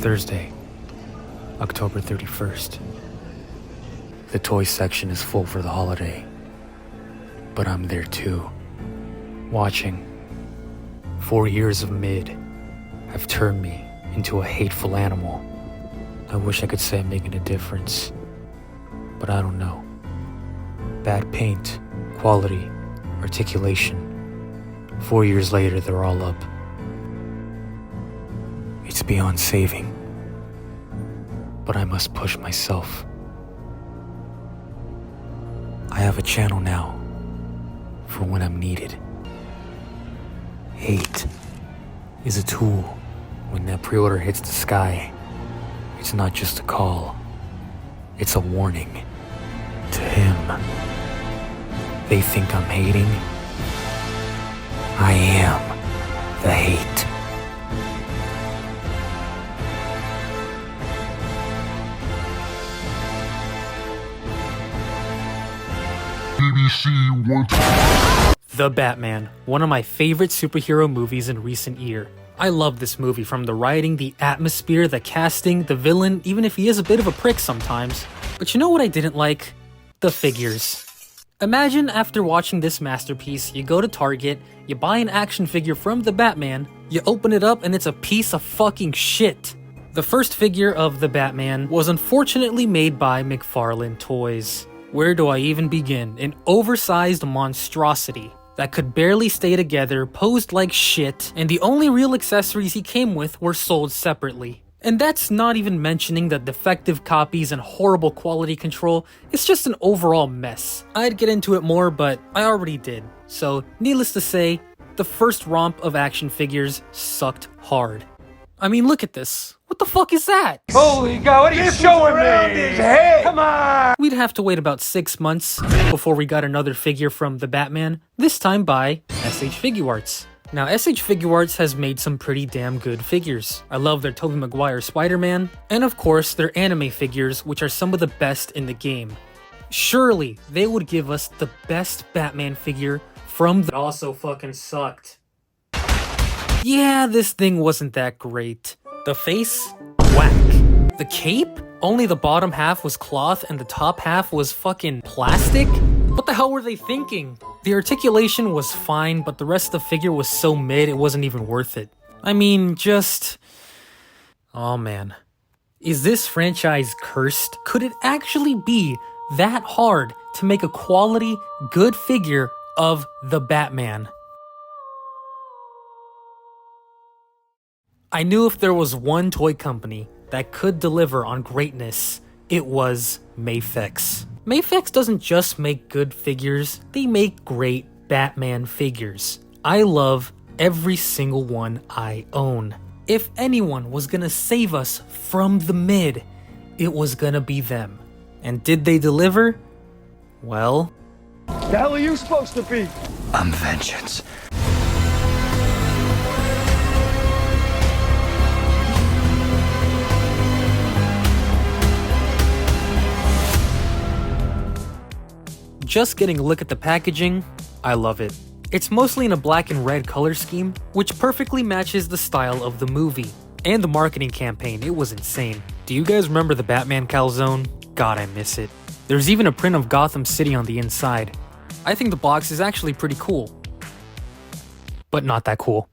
Thursday, October 31st. The toy section is full for the holiday, but I'm there too, watching. 4 years of mid have turned me into a hateful animal. I wish I could say I'm making a difference, but I don't know. Bad paint, quality, articulation. 4 years later, they're all up. It's beyond saving, but I must push myself. I have a channel now for when I'm needed. Hate is a tool. When that pre-order hits the sky, it's not just a call, it's a warning to him. They think I'm hating. I am the hate. BBC One. The Batman, one of my favorite superhero movies in recent year. I love this movie, from the writing, the atmosphere, the casting, the villain, even if he is a bit of a prick sometimes. But you know what I didn't like? The figures. Imagine after watching this masterpiece, you go to Target, you buy an action figure from the Batman, you open it up and it's a piece of fucking shit. The first figure of the Batman was unfortunately made by McFarlane Toys. Where do I even begin? An oversized monstrosity that could barely stay together, posed like shit, and the only real accessories he came with were sold separately. And that's not even mentioning the defective copies and horrible quality control. It's just an overall mess. I'd get into it more, but I already did. So, needless to say, the first romp of action figures sucked hard. I mean, look at this. What the fuck is that? Holy God, what are you showing me? His head. Come on! We'd have to wait about 6 months before we got another figure from the Batman, this time by SH Figuarts. Now, SH Figuarts has made some pretty damn good figures. I love their Tobey Maguire Spider-Man, and of course their anime figures, which are some of the best in the game. Surely they would give us the best Batman figure from the— also fucking sucked. Yeah, this thing wasn't that great. The face? Whack. The cape? Only the bottom half was cloth and the top half was fucking plastic? What the hell were they thinking? The articulation was fine, but the rest of the figure was so mid it wasn't even worth it. I mean, just— oh man. Is this franchise cursed? Could it actually be that hard to make a quality, good figure of the Batman? I knew if there was one toy company that could deliver on greatness, it was Mafex. Mafex doesn't just make good figures, they make great Batman figures. I love every single one I own. If anyone was gonna save us from the mid, it was gonna be them. And did they deliver? Well... The hell are you supposed to be? I'm vengeance. Just getting a look at the packaging, I love it. It's mostly in a black and red color scheme, which perfectly matches the style of the movie. And the marketing campaign, it was insane. Do you guys remember the Batman calzone? God, I miss it. There's even a print of Gotham City on the inside. I think the box is actually pretty cool. But not that cool.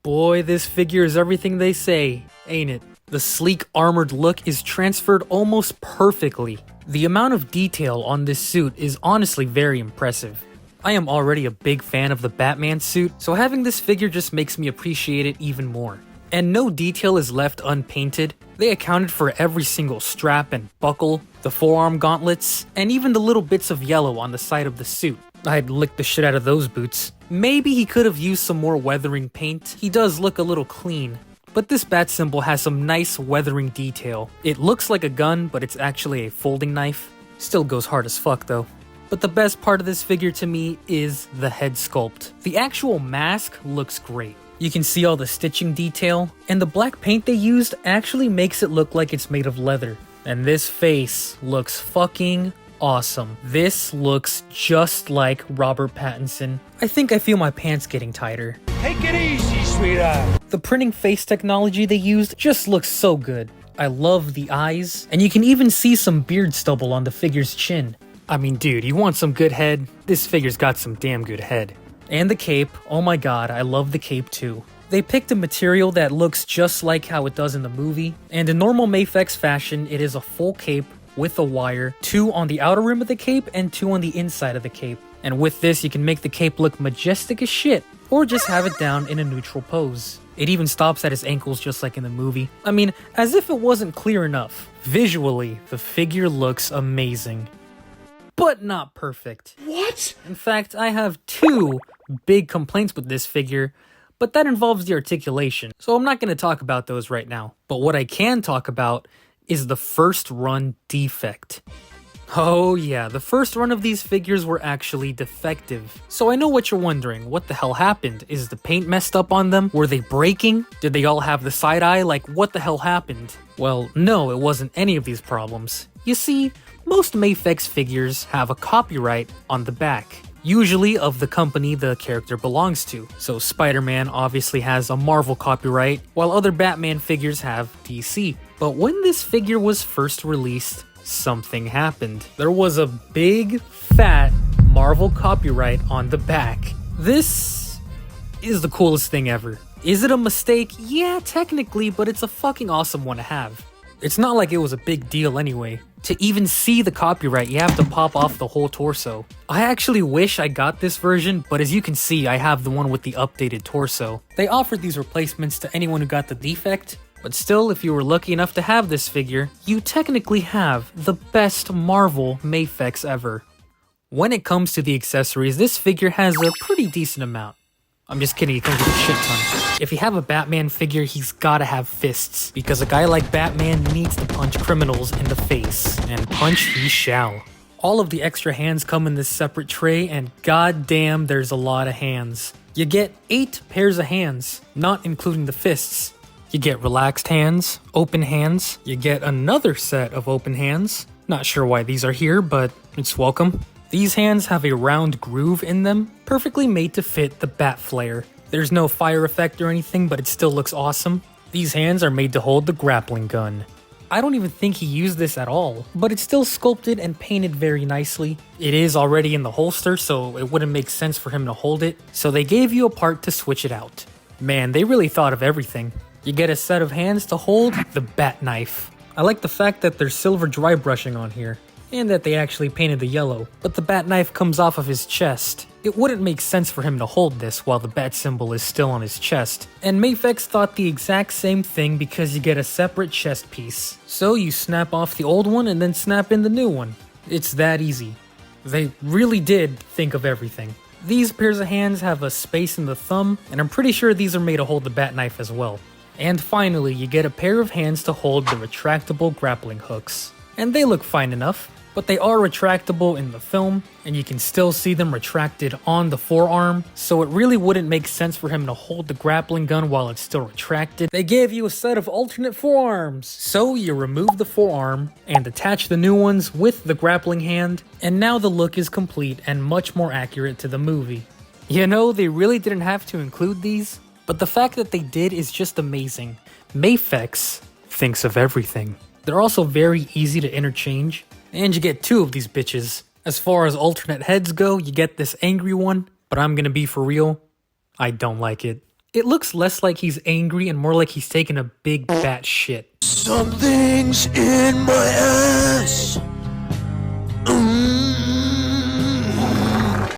Boy, this figure is everything they say, ain't it? The sleek armored look is transferred almost perfectly. The amount of detail on this suit is honestly very impressive. I am already a big fan of the Batman suit, so having this figure just makes me appreciate it even more. And no detail is left unpainted. They accounted for every single strap and buckle, the forearm gauntlets, and even the little bits of yellow on the side of the suit. I'd lick the shit out of those boots. Maybe he could have used some more weathering paint. He does look a little clean. But this bat symbol has some nice weathering detail. It looks like a gun, but it's actually a folding knife. Still goes hard as fuck though. But the best part of this figure to me is the head sculpt. The actual mask looks great. You can see all the stitching detail, and the black paint they used actually makes it look like it's made of leather. And this face looks fucking awesome. This looks just like Robert Pattinson. I think I feel my pants getting tighter. Take it easy, sweetheart. The printing face technology they used just looks so good. I love the eyes, and you can even see some beard stubble on the figure's chin. I mean, dude, you want some good head? This figure's got some damn good head. And the cape, oh my god, I love the cape too. They picked a material that looks just like how it does in the movie, and in normal Mafex fashion, it is a full cape with a wire, 2 on the outer rim of the cape and 2 on the inside of the cape. And with this, you can make the cape look majestic as shit, or just have it down in a neutral pose. It even stops at his ankles just like in the movie. I mean, as if it wasn't clear enough. Visually, the figure looks amazing. But not perfect. What? In fact, I have 2 big complaints with this figure, but that involves the articulation, so I'm not going to talk about those right now. But what I can talk about is the first run defect. Oh yeah, the first run of these figures were actually defective. So I know what you're wondering, what the hell happened? Is the paint messed up on them? Were they breaking? Did they all have the side eye? Like, what the hell happened? Well, no, it wasn't any of these problems. You see, most Mafex figures have a copyright on the back, usually of the company the character belongs to. So Spider-Man obviously has a Marvel copyright, while other Batman figures have DC. But when this figure was first released, something happened. There was a big, fat Marvel copyright on the back. This is the coolest thing ever. Is it a mistake? Yeah, technically, but it's a fucking awesome one to have. It's not like it was a big deal anyway. To even see the copyright, you have to pop off the whole torso. I actually wish I got this version, but as you can see, I have the one with the updated torso. They offered these replacements to anyone who got the defect, but still, if you were lucky enough to have this figure, you technically have the best Marvel Mafex ever. When it comes to the accessories, this figure has a pretty decent amount. I'm just kidding, it comes with a shit ton. If you have a Batman figure, he's gotta have fists, because a guy like Batman needs to punch criminals in the face, and punch he shall. All of the extra hands come in this separate tray, and goddamn, there's a lot of hands. You get 8 pairs of hands, not including the fists. You get relaxed hands, open hands, you get another set of open hands. Not sure why these are here, but it's welcome. These hands have a round groove in them, perfectly made to fit the bat flare. There's no fire effect or anything, but it still looks awesome. These hands are made to hold the grappling gun. I don't even think he used this at all, but it's still sculpted and painted very nicely. It is already in the holster, so it wouldn't make sense for him to hold it, so they gave you a part to switch it out. Man, they really thought of everything. You get a set of hands to hold the bat knife. I like the fact that there's silver dry brushing on here, and that they actually painted the yellow, but the bat knife comes off of his chest. It wouldn't make sense for him to hold this while the bat symbol is still on his chest. And Mafex thought the exact same thing because you get a separate chest piece. So you snap off the old one and then snap in the new one. It's that easy. They really did think of everything. These pairs of hands have a space in the thumb, and I'm pretty sure these are made to hold the bat knife as well. And finally, you get a pair of hands to hold the retractable grappling hooks. And they look fine enough, but they are retractable in the film, and you can still see them retracted on the forearm, so it really wouldn't make sense for him to hold the grappling gun while it's still retracted. They gave you a set of alternate forearms, so you remove the forearm and attach the new ones with the grappling hand, and now the look is complete and much more accurate to the movie. You know, they really didn't have to include these, but the fact that they did is just amazing. Mafex thinks of everything. They're also very easy to interchange, and you get 2 of these bitches. As far as alternate heads go, you get this angry one, but I'm gonna be for real, I don't like it. It looks less like he's angry and more like he's taking a big bat shit. Something's in my ass.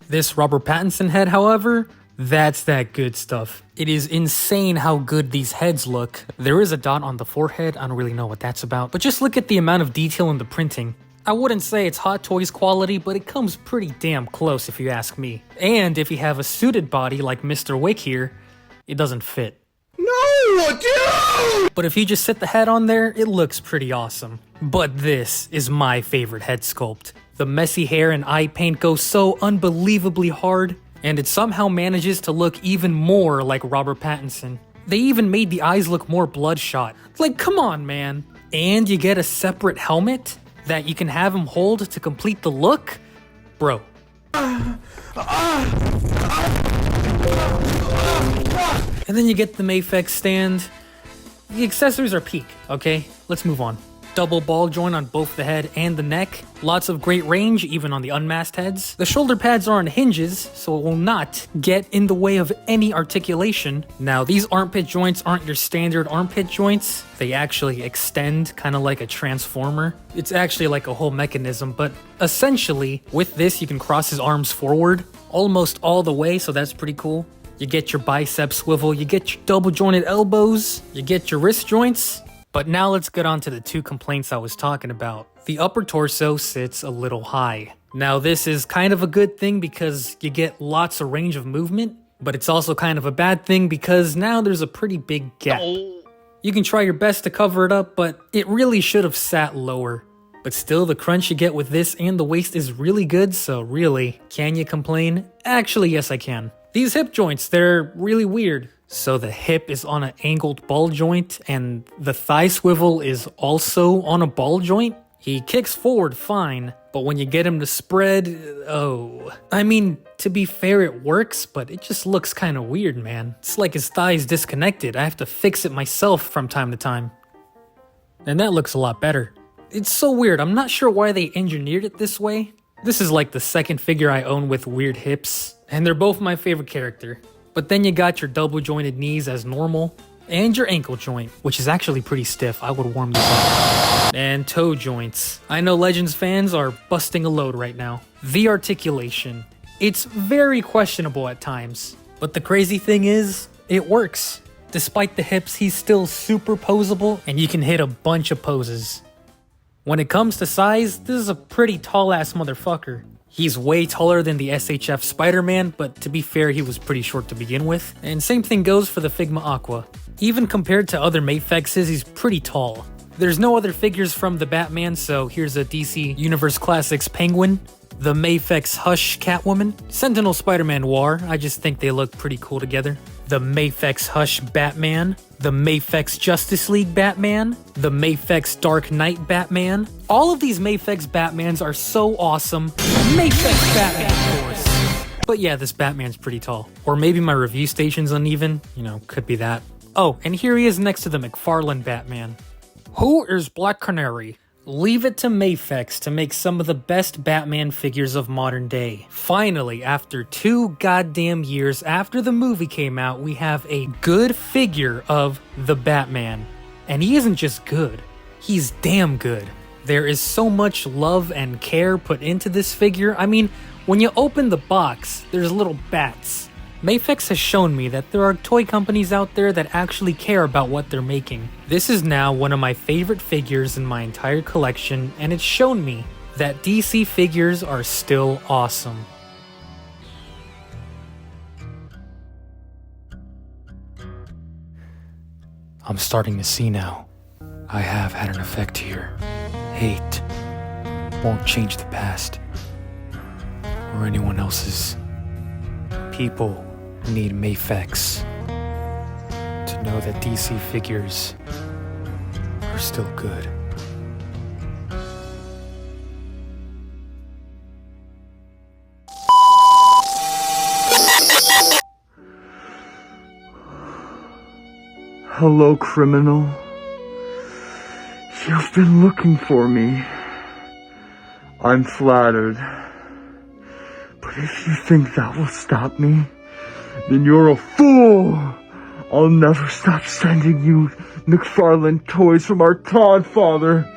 This Robert Pattinson head, however, that's that good stuff. It is insane how good these heads look. There is a dot on the forehead, I don't really know what that's about, but just look at the amount of detail in the printing. I wouldn't say it's Hot Toys quality, but it comes pretty damn close if you ask me. And if you have a suited body like Mr. Wick here, it doesn't fit. No, dude! But if you just sit the head on there, it looks pretty awesome. But this is my favorite head sculpt. The messy hair and eye paint go so unbelievably hard, and it somehow manages to look even more like Robert Pattinson. They even made the eyes look more bloodshot. Like, come on, man. And you get a separate helmet that you can have him hold to complete the look? Bro. And And then you get the Mafex stand. The accessories are peak, okay? Let's move on. Double ball joint on both the head and the neck. Lots of great range, even on the unmasked heads. The shoulder pads are on hinges, so it will not get in the way of any articulation. Now, these armpit joints aren't your standard armpit joints. They actually extend, kind of like a transformer. It's actually like a whole mechanism, but essentially, with this, you can cross his arms forward almost all the way, so that's pretty cool. You get your bicep swivel, you get your double jointed elbows, you get your wrist joints. But now let's get on to the two complaints I was talking about. The upper torso sits a little high. Now this is kind of a good thing because you get lots of range of movement, but it's also kind of a bad thing because now there's a pretty big gap. You can try your best to cover it up, but it really should have sat lower. But still, the crunch you get with this and the waist is really good, so really, can you complain? Actually, yes I can. These hip joints, they're really weird. So the hip is on an angled ball joint, and the thigh swivel is also on a ball joint. He kicks forward fine, but when you get him to spread, oh. I mean, to be fair, it works, but it just looks kind of weird, man. It's like his thigh's disconnected. I have to fix it myself from time to time. And that looks a lot better. It's so weird. I'm not sure why they engineered it this way. This is like the second figure I own with weird hips, and they're both my favorite character. But then you got your double jointed knees as normal, and your ankle joint, which is actually pretty stiff. I would warm this up. And toe joints. I know Legends fans are busting a load right now. The articulation. It's very questionable at times, but the crazy thing is, it works. Despite the hips, he's still super posable, and you can hit a bunch of poses. When it comes to size, this is a pretty tall ass motherfucker. He's way taller than the SHF Spider-Man, but to be fair, he was pretty short to begin with. And same thing goes for the Figma Aqua. Even compared to other Mafexes, he's pretty tall. There's no other figures from the Batman, so here's a DC Universe Classics Penguin, the Mafex Hush Catwoman, Sentinel Spider-Man Noir, I just think they look pretty cool together, the Mafex Hush Batman, the Mafex Justice League Batman, the Mafex Dark Knight Batman. All of these Mafex Batmans are so awesome. Mafex Batman, of course. But yeah, this Batman's pretty tall. Or maybe my review station's uneven, you know, could be that. Oh, and here he is next to the McFarlane Batman. Who is Black Canary? Leave it to Mafex to make some of the best Batman figures of modern day. Finally, after 2 goddamn years after the movie came out, we have a good figure of the Batman. And he isn't just good, he's damn good. There is so much love and care put into this figure. I mean, when you open the box, there's little bats. Mafex has shown me that there are toy companies out there that actually care about what they're making. This is now one of my favorite figures in my entire collection, and it's shown me that DC figures are still awesome. I'm starting to see now. I have had an effect here. Hate won't change the past or anyone else's. People need Mafex to know that DC figures are still good. Hello, criminal. You've been looking for me. I'm flattered. But if you think that will stop me, then you're a fool! I'll never stop sending you McFarlane toys from our Godfather.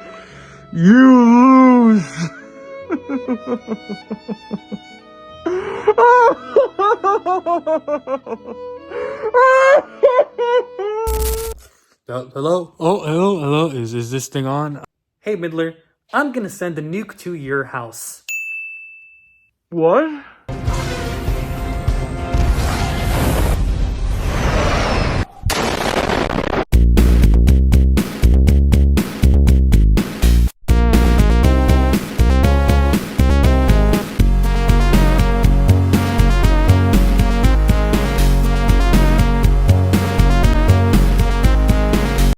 You lose! Hello? Oh, hello. Is this thing on? Hey, Midler. I'm gonna send a nuke to your house. What?